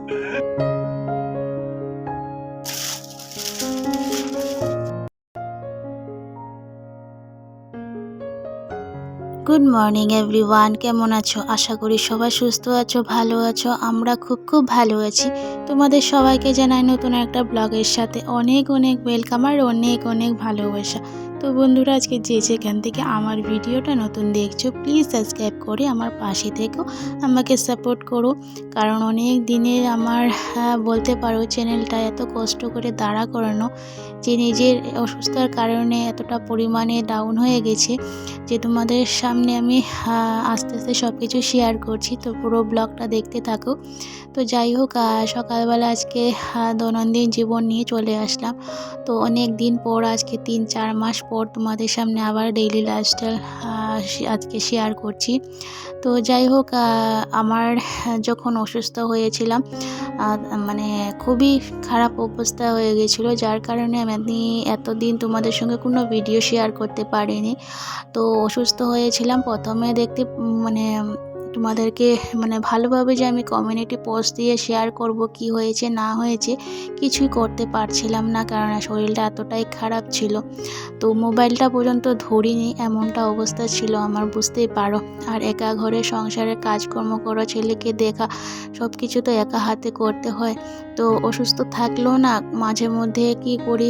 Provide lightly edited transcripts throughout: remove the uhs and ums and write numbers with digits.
Good morning everyone, কেমন আছো? আশা করি সবাই সুস্থ আছো, ভালো আছো। আমরা খুব ভালো আছি। তোমাদের সবাইকে জানাই নতুন একটা ব্লগের সাথে অনেক অনেক ওয়েলকাম আর অনেক অনেক ভালোবাসা। তো বন্ধুরা, আজকে যে যেখান থেকে আমার ভিডিওটা নতুন দেখছো, প্লিজ সাবস্ক্রাইব করে আমার পাশে থেকো, আমাকে সাপোর্ট করো। কারণ অনেক দিনের আমার বলতে পারো চ্যানেলটা এত কষ্ট করে দাঁড়া করানো, যে নিজের অসুস্থতার কারণে এতটা পরিমাণে ডাউন হয়ে গেছে যে তোমাদের সামনে আমি আস্তে আস্তে সব কিছু শেয়ার করছি। তো পুরো ব্লগটা দেখতে থাকো। তো যাই হোক, সকালবেলা আজকে দৈনন্দিন জীবন নিয়ে চলে আসলাম। তো অনেক দিন পর, আজকে 3-4 মাস পর তোমাদের সামনে আবার ডেইলি লাইফস্টাইল আজকে শেয়ার করছি। তো যাই হোক, আমার যখন অসুস্থ হয়েছিলাম, মানে খুবই খারাপ অবস্থা হয়ে গেছিলো, যার কারণে আমি এতদিন তোমাদের সঙ্গে কোনো ভিডিও শেয়ার করতে পারিনি। তো অসুস্থ হয়েছিলাম প্রথমে দেখতে মানে তোমাদেরকে ভালোভাবে যে আমি কমিউনিটি পোস্ট দিয়ে শেয়ার করব কি হয়েছে না হয়েছে কিছুই করতে পারছিলাম না, কারণ শরীরটা এতটাই খারাপ ছিল। তো মোবাইলটা পর্যন্ত ধরিনি, এমনটা অবস্থা ছিল আমার, বুঝতেই পারো। আর একা ঘরে সংসারের কাজকর্ম করা, ছেলেকে দেখা, সব কিছু তো একা হাতে করতে হয়। তো অসুস্থ থাকলেও না মাঝে মধ্যে কি করি,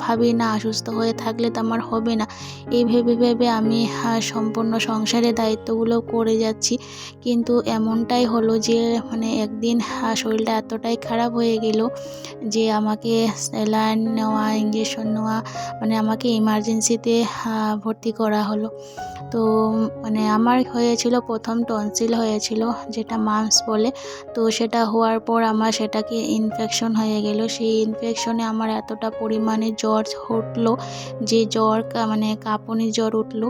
ভাবি না অসুস্থ হয়ে থাকলে তো আমার হবে না, এই ভেবে ভেবে আমি সম্পূর্ণ সংসারের দায়িত্বগুলো করে যাচ্ছি। কিন্তু এমনটাই হলো যে একদিন শরীরটা এতটাই খারাপ হয়ে গেল যে আমাকে স্যালাইন নেওয়া, ইঞ্জেকশন নেওয়া, আমাকে ইমার্জেন্সিতে ভর্তি করা হলো। তো আমার হয়েছিল প্রথম টনসিল হয়েছিল, যেটা মাম্পস বলে। তো সেটা হওয়ার পর আমার সেটাকে ইনফেকশন হয়ে গেল। সেই ইনফেকশনে আমার এতটা পরিমাণে জ্বর উঠলো, যে জ্বর কাঁপুনি জ্বর উঠলো।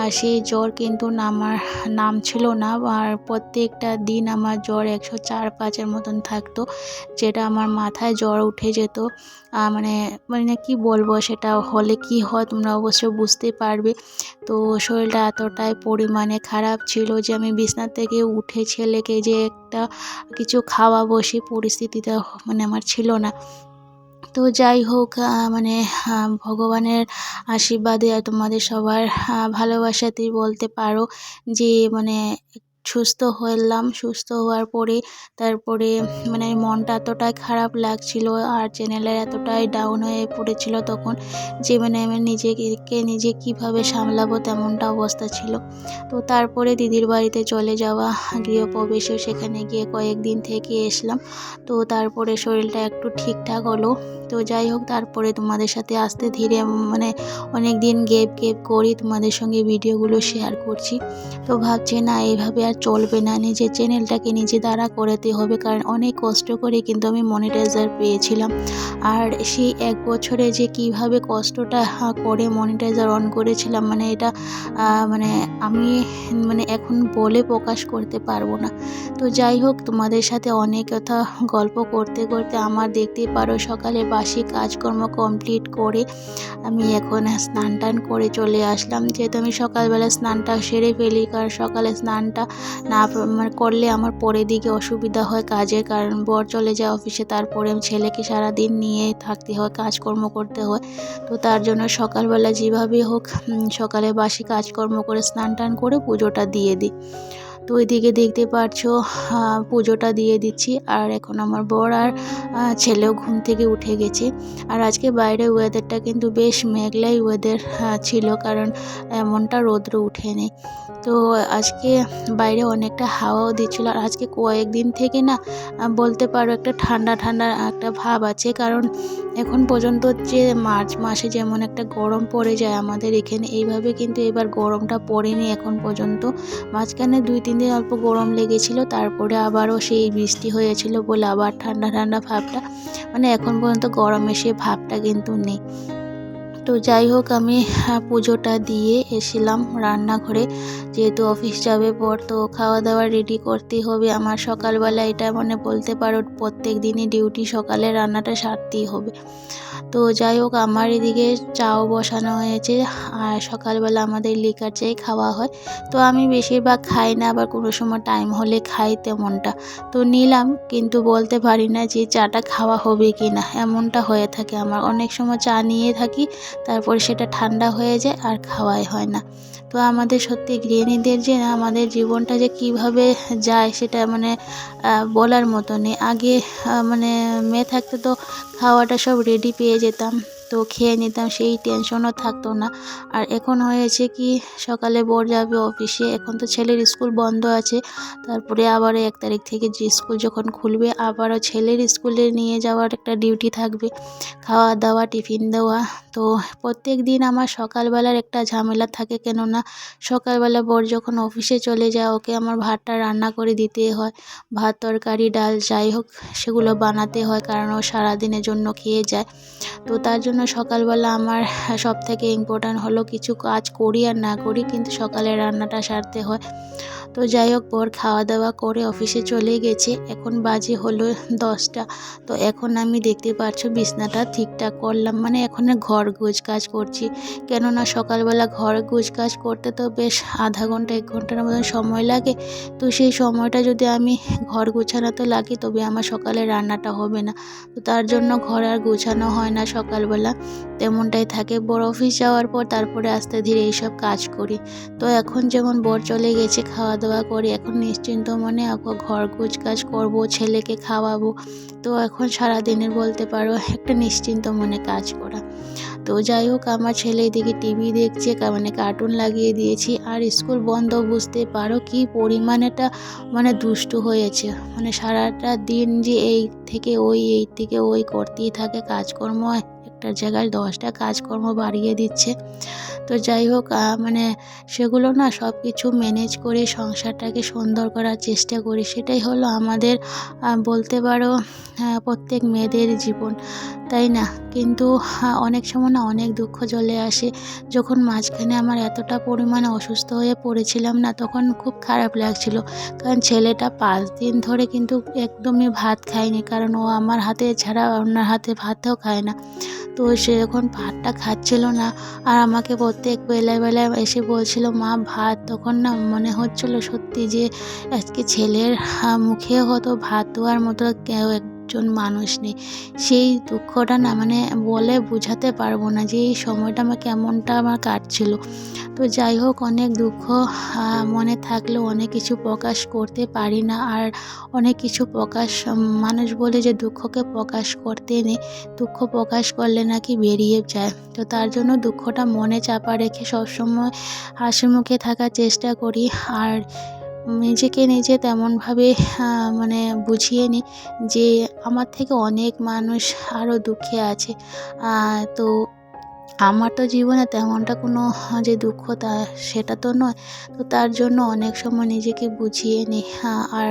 আর সেই জ্বর কিন্তু আমার নামছিল না, আর প্রত্যেকটা দিন আমার জ্বর 104-5-এর মতন থাকতো, যেটা আমার মাথায় জ্বর উঠে যেত। কি বলবো, সেটা হলে কি হয় তোমরা অবশ্য বুঝতে পারবে। তো শরীরটা এতটাই পরিমাণে খারাপ ছিল যে আমি বিছনা থেকে উঠে ছেলেকে যে একটা কিছু খাওয়াবো সেই পরিস্থিতিটা আমার ছিল না। তো যাই হোক, ভগবানের আশীর্বাদে আর তোমাদের সবার ভালোবাসাতেই বলতে পারো যে সুস্থ হলাম। সুস্থ হওয়ার পরে তারপরে মনটা এতটাই খারাপ লাগছিল, আর চ্যানেলের এতটাই ডাউন হয়ে পড়েছিল তখন, যে আমি নিজে কীভাবে সামলাবো তেমনটা অবস্থা ছিল। তো তারপরে দিদির বাড়িতে চলে যাওয়া, গৃহপ্রবেশে সেখানে গিয়ে কয়েকদিন থেকে এসলাম। তো তারপরে শরীরটা একটু ঠিকঠাক হলো। তো যাই হোক, তারপরে তোমাদের সাথে আস্তে ধীরে অনেক দিন গ্যাপ করি তোমাদের সঙ্গে ভিডিওগুলো শেয়ার করছি। তো ভাবছি না এইভাবে আর চলবে না, নিজের চ্যানেলটাকে নিজে দাঁড়া করাতে হবে, কারণ অনেক কষ্ট করে কিন্তু আমি মনিটাইজার পেয়েছিলাম। আর সেই 1 বছরে যে কিভাবে কষ্টটা করে মনিটাইজার অন করেছিলাম, এটা আমি এখন বলে প্রকাশ করতে পারবো না। তো যাই হোক, তোমাদের সাথে অনেক কথা গল্প করতে করতে আমার দেখতেই পারো সকালে বাসি কাজকর্ম কমপ্লিট করে আমি এখন স্নান টান করে চলে আসলাম। যেহেতু আমি সকালবেলা স্নানটা সেরে ফেলি, কারণ সকালে স্নানটা না করলে আমার পরের দিকে অসুবিধা হয় কাজের, কারণ বর চলে যায় অফিসে, তারপরে ছেলেকে সারাদিন নিয়ে থাকতে হয়, কাজকর্ম করতে হয়। তো তার জন্য সকালবেলা যেভাবেই হোক সকালে বাসি কাজকর্ম করে স্নান টান করে পুজোটা দিয়ে দিই। তো ওইদিকে দেখতে পাচ্ছো পুজোটা দিয়ে দিচ্ছি, আর এখন আমার বর আর ছেলেও ঘুম থেকে উঠে গেছে। আর আজকে বাইরে ওয়েদারটা কিন্তু বেশ মেঘলাই ওয়েদার ছিল, কারণ এমনটা রৌদ্র উঠেনি। তো আজকে বাইরে অনেকটা হাওয়াও দিচ্ছিল, আর আজকে কয়েকদিন থেকে না বলতে পারো একটা ঠান্ডা ঠান্ডা একটা ভাব আছে, কারণ এখন পর্যন্ত যে মার্চ মাসে যেমন একটা গরম পড়ে যায় আমাদের এখানে, এইভাবে কিন্তু এবার গরমটা পড়েনি এখন পর্যন্ত। মাঝখানে 2-3 দিন অল্প গরম লেগেছিল, তারপরে আবারও সেই বৃষ্টি হয়েছিল বলে আবার ঠান্ডা ঠান্ডা ভাবটা, এখন পর্যন্ত গরমে সে ভাবটা কিন্তু নেই। তো যাই হোক আমি পুজোটা দিয়ে এসেছিলাম রান্নাঘরে, যেহেতু অফিস যাবে পর তো খাওয়া দাওয়া রেডি করতেই হবে আমার। সকালবেলা এটা মানে বলতে পারো প্রত্যেক দিনই ডিউটি, সকালে রান্নাটা সারতেই হবে। তো যাই হোক আমার এদিকে চাও বসানো হয়েছে, আর সকালবেলা আমাদের লিকার চাই খাওয়া হয়। তো আমি বেশিরভাগ খাই না, আবার কোনো সময় টাইম হলে খাই তেমনটা। তো নিলাম, কিন্তু বলতে পারি না যে চাটা খাওয়া হবে কি না, এমনটা হয়ে থাকে আমার। অনেক সময় চা নিয়ে থাকি, তারপর সেটা ঠান্ডা হয়ে যায় আর খাওয়াই হয় না। তো আমাদের সত্যি গৃহিণীদের যে আমাদের জীবনটা যে কিভাবে যায় সেটা মানে বলার মতো নেই। আগে মানে মেয়ে থাকতে তো খাওয়াটা সব রেডি পেয়ে যেতাম, তো খেয়ে নিতাম, সেই টেনশনও থাকতো না। আর এখন হয়েছে কি, সকালে বর যাবে অফিসে, এখন তো ছেলের স্কুল বন্ধ আছে, তারপরে আবার 1 তারিখ থেকে যে স্কুল যখন খুলবে আবারও ছেলের স্কুলে নিয়ে যাওয়ার একটা ডিউটি থাকবে, খাওয়া দাওয়া টিফিন দেওয়া। তো প্রত্যেক দিন আমার সকালবেলার একটা ঝামেলা থাকে, কেননা সকালবেলা বর যখন অফিসে চলে যায় ওকে আমার ভাতটা রান্না করে দিতে হয়। ভাত তরকারি ডাল যাই হোক সেগুলো বানাতে হয়, কারণ ও সারাদিনের জন্য খেয়ে যায়। তো তার জন্য সকালবেলা আমার সবথেকে ইম্পর্ট্যান্ট হলো, কিছু কাজ করি আর না করি কিন্তু সকালে রান্নাটা সারতে হয়। তো যাই হোক বর খাওয়া দাওয়া করে অফিসে চলে গেছে, এখন বাজে হলো 10টা। তো এখন আমি দেখতে পাচ্ছ বিছনাটা ঠিকঠাক করলাম, মানে এখন ঘর গোছ কাজ করছি। কেননা সকালবেলা ঘর গোছ কাজ করতে তো বেশ আধা ঘন্টা 1 ঘন্টার মতন সময় লাগে। তো সেই সময়টা যদি আমি ঘর গোছানোতে লাগি তবে আমার সকালে রান্নাটা হবে না। তো তার জন্য ঘর আর গোছানো হয় না সকালবেলা, তেমনটাই থাকে। বর অফিস যাওয়ার পর তারপরে আস্তে ধীরে এইসব কাজ করি। তো এখন যেমন বর চলে গেছে, খাওয়া দাওয়া করে এখন নিশ্চিন্ত মনে আবার ঘর কাজ করব, ছেলেকে খাওয়াবো। তো এখন সারাদিনের বলতে পারো একটা নিশ্চিন্ত মনে কাজ করা। তো যাই হোক আমার ছেলে এদিকে টিভি দেখছে, মানে কার্টুন লাগিয়ে দিয়েছি। আর স্কুল বন্ধ, বুঝতে পারো কি পরিমাণেটা মানে দুষ্টু হয়েছে, মানে সারাটা দিন যে এই থেকে ওই এই থেকে ওই করতেই থাকে কাজকর্ম, একটা জায়গায় 10টা কাজকর্ম বাড়িয়ে দিচ্ছে। তো যাই হোক মানে সেগুলো না সব কিছু ম্যানেজ করে সংসারটাকে সুন্দর করার চেষ্টা করি, সেটাই হলো আমাদের বলতে পারো প্রত্যেক মেয়েদের জীবন, তাই না? কিন্তু অনেক সময় না অনেক দুঃখ চলে আসে। যখন মাঝখানে আমার এতটা পরিমাণে অসুস্থ হয়ে পড়েছিলাম না, তখন খুব খারাপ লাগছিল। কারণ ছেলেটা 5 দিন ধরে কিন্তু একদমই ভাত খায়নি, কারণ ও আমার হাতে ছাড়া অন্য হাতে ভাতও খায় না। তো সে যখন ভাতটা খাচ্ছিল না আর আমাকে প্রত্যেক বেলায় বেলায় এসে বলছিল মা ভাত, তখন না মনে হচ্ছিল সত্যি যে আজকে ছেলের মুখে হয়তো ভাত দেওয়ার মতো কেউ একজন মানুষ নেই। সেই দুঃখটা না মানে বলে বোঝাতে পারবো না যে এই সময়টা আমার কেমনটা আমার কাটছিল। তো যাই হোক অনেক দুঃখ মনে থাকলেও অনেক কিছু প্রকাশ করতে পারি না। আর অনেক কিছু প্রকাশ মানুষ বলে যে দুঃখকে প্রকাশ করতে নেই, দুঃখ প্রকাশ করলে নাকি বেরিয়ে যায়। তো তার জন্য দুঃখটা মনে চাপা রেখে সবসময় হাসি মুখে থাকার চেষ্টা করি। আর নিজেকে নিজে তেমনভাবে মানে বুঝিয়ে নিই যে আমার থেকে অনেক মানুষ আরও দুঃখে আছে। তো আমার তো জীবনে তেমনটা কোনো যে দুঃখ সেটা তো নয়। তো তার জন্য অনেক সময় নিজেকে বুঝিয়ে নিই, আর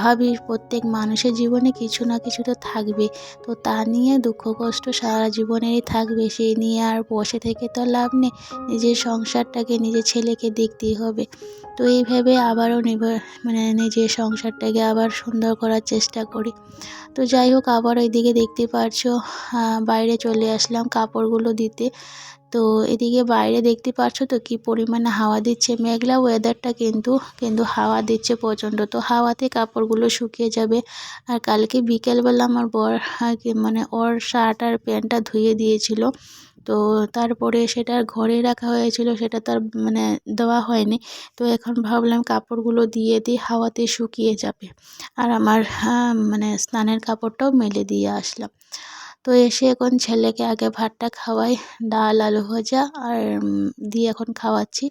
ভাবি প্রত্যেক মানুষের জীবনে কিছু না কিছু তো থাকবে। তো তা নিয়ে দুঃখ কষ্ট সারা জীবনেরই থাকবে, সেই নিয়ে আর বসে থেকে তো লাভ নেই। নিজের সংসারটাকে নিজের ছেলেকে দেখতেই হবে। তো এই ভেবে আবারও মানে নিজের সংসারটাকে আবার সুন্দর করার চেষ্টা করি। তো যাই হোক আবার ওইদিকে দেখতে পারছো বাইরে চলে আসলাম কাপড়গুলো দিতে। তো এদিকে বাইরে দেখতে পাচ্ছ তো কি পরিমাণে হাওয়া দিচ্ছে, মেঘলা ওয়েদারটা কিন্তু হাওয়া দিচ্ছে প্রচণ্ড। তো হাওয়াতে কাপড়গুলো শুকিয়ে যাবে। আর কালকে বিকেলবেলা আমার বর মানে ওর শার্ট আর প্যান্টটা ধুয়ে দিয়েছিল। তো তারপরে সেটা ঘরে রাখা হয়েছিল, সেটা তার মানে দেওয়া হয়নি। তো এখন ভাবলাম কাপড়গুলো দিয়ে দিই, হাওয়াতে শুকিয়ে যাবে। আর আমার মানে স্নানের কাপড়টাও মেলে দিয়ে আসলাম। তো এসে এখন ছেলেকে আগে ভাতটা খাওয়াই, ডাল আলু ভাজা আর দিয়ে এখন খাওয়াচ্ছি।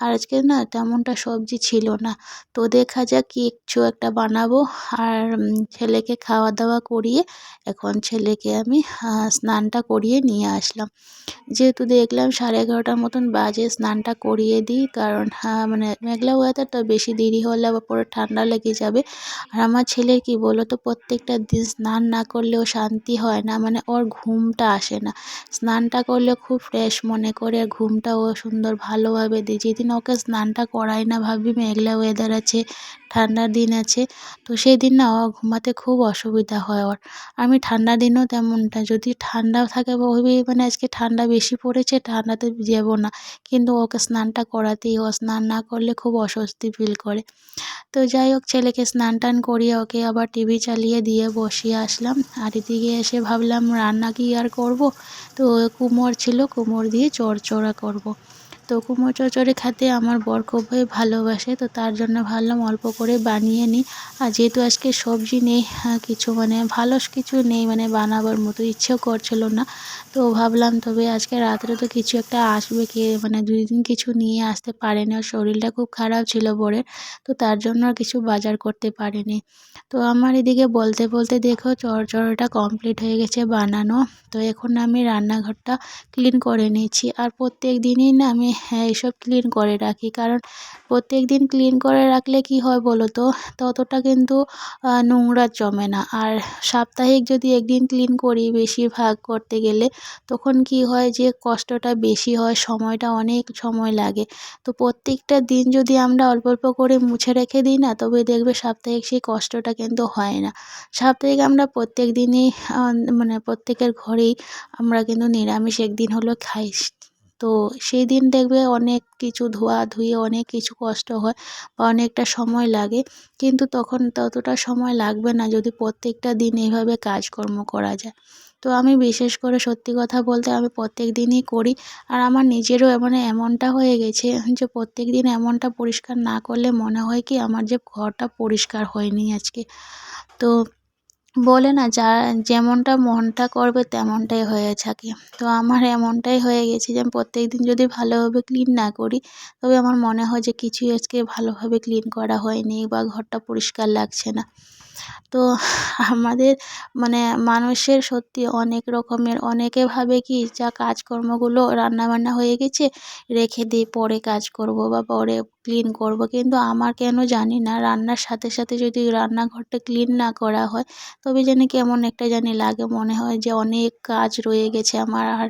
আর আজকে না তেমনটা সবজি ছিল না, তো দেখা যাক কিছু একটা বানাবো। আর ছেলেকে খাওয়া দাওয়া করিয়ে এখন ছেলেকে আমি স্নানটা করিয়ে নিয়ে আসলাম। যেহেতু দেখলাম 11:30টার মতন বাজে, স্নানটা করিয়ে দিই, কারণ মানে মেঘলা ওয়েদার তো বেশি দেরি হলে আবার পরে ঠান্ডা লেগে যাবে। আর আমার ছেলের কি বলো তো প্রত্যেকটা দিন স্নান না করলেও শান্তি হয় না, মানে ওর ঘুমটা আসে না। স্নানটা করলে খুব ফ্রেশ মনে করে, ঘুমটা ও সুন্দর ভালোভাবে দেয়। যেদিন ওকে স্নানটা করাই না, ভাবি মেঘলা ওয়েদার আছে, ঠান্ডার দিন আছে, তো সেই দিন না ও ঘুমাতে খুব অসুবিধা হয় ওর। আমি ঠান্ডার দিনেও তেমনটা, যদি ঠান্ডা থাকে ভাবি মানে আজকে ঠান্ডা বেশি পড়েছে, ঠান্ডাতে যাব না, কিন্তু ওকে স্নানটা করাতেই, ও স্নান না করলে খুব অস্বস্তি ফিল করে। তো যাই হোক, ছেলেকে স্নান টান করিয়ে ওকে আবার টিভি চালিয়ে দিয়ে বসিয়ে আসলাম। আর এদিকে এসে ভাবলাম রান্না কি আর করব, তো কুমড়ো ছিল, কুমড়ো দিয়ে চড়চড়া করব। তো কুমড়ো চচ্চড়ি খেতে আমার বর খুবই ভালোবাসে, তো তার জন্য ভাবলাম অল্প করে বানিয়ে নিই। আর যেহেতু আজকে সবজি নেই, কিছু মানে ভালো কিছু নেই, মানে বানাবার মতো ইচ্ছেও করছিল না, তো ভাবলাম তবে আজকে রাত্রে তো কিছু একটা আসবে, কে মানে 2 দিন কিছু নিয়ে আসতে পারেনি, ওর শরীরটা খুব খারাপ ছিল বরের, তো তার জন্য আর কিছু বাজার করতে পারিনি। তো আমার এদিকে বলতে বলতে দেখো চড়চড়াটা কমপ্লিট হয়ে গেছে বানানো। তো এখন আমি রান্নাঘরটা ক্লিন করে নিয়েছি। আর প্রত্যেক দিনই না আমি এইসব ক্লিন করে রাখি, কারণ প্রত্যেক দিন ক্লিন করে রাখলে কি হয় বলো তো, ততটা কিন্তু নোংরা জমে না। আর সাপ্তাহিক যদি একদিন ক্লিন করি বেশিরভাগ করতে গেলে, তখন কি হয় যে কষ্টটা বেশি হয়, সময়টা অনেক সময় লাগে। তো প্রত্যেকটা দিন যদি আমরা অল্প অল্প করে মুছে রেখে দিই না, তবে দেখবে সাপ্তাহিক সেই কষ্টটা কিন্তু হয় না। সাপ্তাহিক আমরা প্রত্যেক দিনই মানে প্রত্যেকের ঘরেই আমরা কিন্তু নিরামিষ একদিন হলেও খাই। তো সেই দিন দেখবে অনেক কিছু ধোয়াধুয়ি, অনেক কিছু কষ্ট হয় বা অনেকটা সময় লাগে, কিন্তু তখন ততটা সময় লাগবে না যদি প্রত্যেকটা দিন এইভাবে কাজকর্ম করা যায়। তো আমি বিশেষ করে সত্যি কথা বলতে আমি প্রত্যেক দিনই করি। আর আমার নিজেরও মানে এমনটা হয়ে গেছে যে প্রত্যেক দিন এমনটা পরিষ্কার না করলে মনে হয় কি আমার যে ঘরটা পরিষ্কার হয়নি আজকে। তো বলে না যা যেমনটা মনটা করবে তেমনটাই হয়ে থাকে। তো আমার এমনটাই হয়ে গেছে যে আমি প্রত্যেকদিন যদি ভালোভাবে ক্লিন না করি, তবে আমার মনে হয় যে কিছুই আজকে ভালোভাবে ক্লিন করা হয়নি বা ঘরটা পরিষ্কার লাগছে না। তো আমাদের মানে মানুষের সত্যি অনেক রকমের, অনেকে ভাবে কি যা কাজকর্মগুলো রান্নাবান্না হয়ে গেছে রেখে দিই, পরে কাজ করব বা পরে ক্লিন করব, কিন্তু আমার কেন জানি না রান্নার সাথে সাথে যদি রান্নাঘরটা ক্লিন না করা হয়, তবে যেন কেমন একটা জানি লাগে, মনে হয় যে অনেক কাজ রয়ে গেছে আমার, আর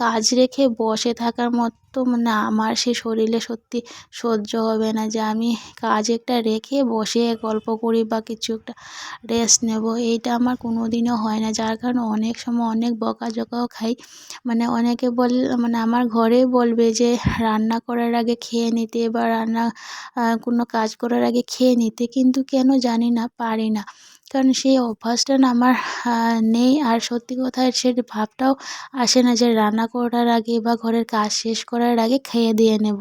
কাজ রেখে বসে থাকার মতো মানে আমার সে শরীরে সত্যি সহ্য হবে না যে আমি কাজ একটা রেখে বসে গল্প করি বা কিছু একটা রেস্ট নেব, এইটা আমার কোনো দিনও হয় না। যার কারণে অনেক সময় অনেক বকাঝকাও খাই। মানে অনেকে মানে আমার ঘরেই বলবে যে রান্না করার আগে খেয়ে নিতে বা কোনো কাজ করার আগে খেয়ে নিতে, কিন্তু কেন জানি না পারি না। কারণ সেই অভ্যাসটা না আমার নেই। আর সত্যি কথা সে ভাবটাও আসে না যে রান্না করার আগে বা ঘরের কাজ শেষ করার আগে খেয়ে দিয়ে নেব।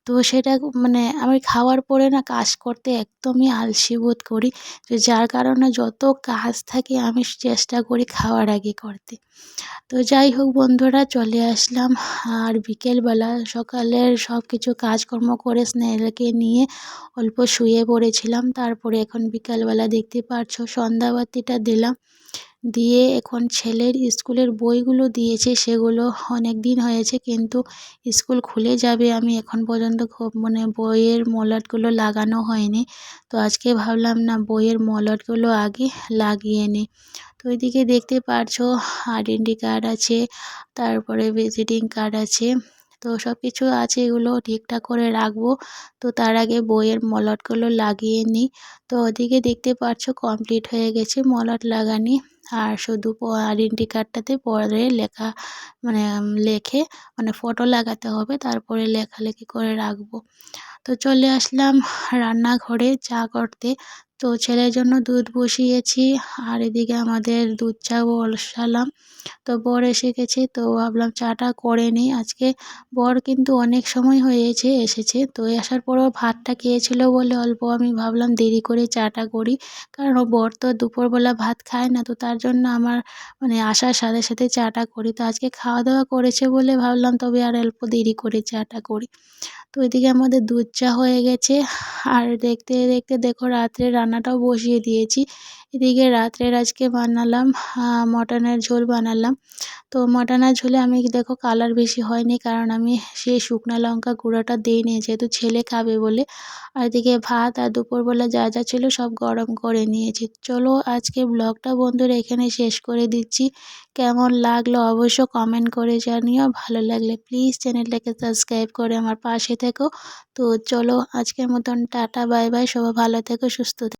তো সেটা মানে আমি খাওয়ার পরে না কাজ করতে একদমই আলসি বোধ করি। তো যার কারণে যত কাজ থাকে আমি চেষ্টা করি খাওয়ার আগে করতে। তো যাই হোক বন্ধুরা, চলে আসলাম। আর বিকেলবেলা সকালের সব কিছু কাজকর্ম করে স্নেহাকে নিয়ে অল্প শুয়ে পড়েছিলাম। তারপরে এখন বিকালবেলা দেখতে পাচ্ছ সন্ধ্যাবাতিটা দিলাম। দিয়ে এখন ছেলের স্কুলের বইগুলো দিয়েছে, সেগুলো অনেক দিন হয়েছে কিন্তু স্কুল খুলে যাবে, আমি এখন পর্যন্ত খুব মানে বইয়ের মলাটগুলো লাগানো হয়নি। তো আজকে ভাবলাম না বইয়ের মলাটগুলো আগে লাগিয়ে নিই। তো ওইদিকে দেখতে পারছো আইডেন্টি কার্ড আছে, তারপরে ভিজিটিং কার্ড আছে, তো সব কিছু আছে, এগুলো ঠিকঠাক করে রাখবো। তো তার আগে বইয়ের মলাটগুলো লাগিয়ে নিই। তো ওদিকে দেখতে পাচ্ছ কমপ্লিট হয়ে গেছে মলাট লাগানি। আর শুধু আইডেন্টি কার্ডটাতে পরে লেখা মানে লেখে মানে ফটো লাগাতে হবে, তারপরে লেখালেখি করে রাখবো। তো চলে আসলাম রান্নাঘরে চা করতে। তো ছেলের জন্য দুধ বসিয়েছি, আর এদিকে আমাদের দুধ চা বসালাম। তো বর এসে গেছে, তো ভাবলাম চাটা করে নিই আজকে। বর কিন্তু অনেক সময় হয়েছে এসেছে, তো আসার পরও ভাতটা খেয়েছিল বলে অল্প আমি ভাবলাম দেরি করে চাটা করি, কারণ ও বর তো দুপুরবেলা ভাত খায় না, তো তার জন্য আমার মানে আসার সাথে সাথে চাটা করি। তো আজকে খাওয়া দাওয়া করেছে বলে ভাবলাম তবে আর অল্প দেরি করে চাটা করি। তো এদিকে আমাদের দুধ চা হয়ে গেছে। আর দেখতে দেখতে দেখো রাত্রে রান্নাটাও বসিয়ে দিয়েছি। এদিকে রাত্রের আজকে বানালাম মটনের ঝোল বানালাম। তো মটনের ঝোলে আমি দেখো কালার বেশি হয়নি, কারণ আমি সেই শুকনো লঙ্কা গুঁড়োটা দিইনি, যেহেতু ছেলে খাবে বলে। আর এদিকে ভাত আর দুপুরবেলা যা যা ছিল সব গরম করে নিয়েছি। চলো আজকে ব্লগটা বন্ধুরা এখানে শেষ করে দিচ্ছি। কেমন লাগলো অবশ্য কমেন্ট করে জানিও। ভালো লাগলে প্লিজ চ্যানেলটাকে সাবস্ক্রাইব করে আমার পাশে থেকো। তো চলো আজকের মতন টাটা বাই বাই, সবাই ভালো থেকো সুস্থ থেকো।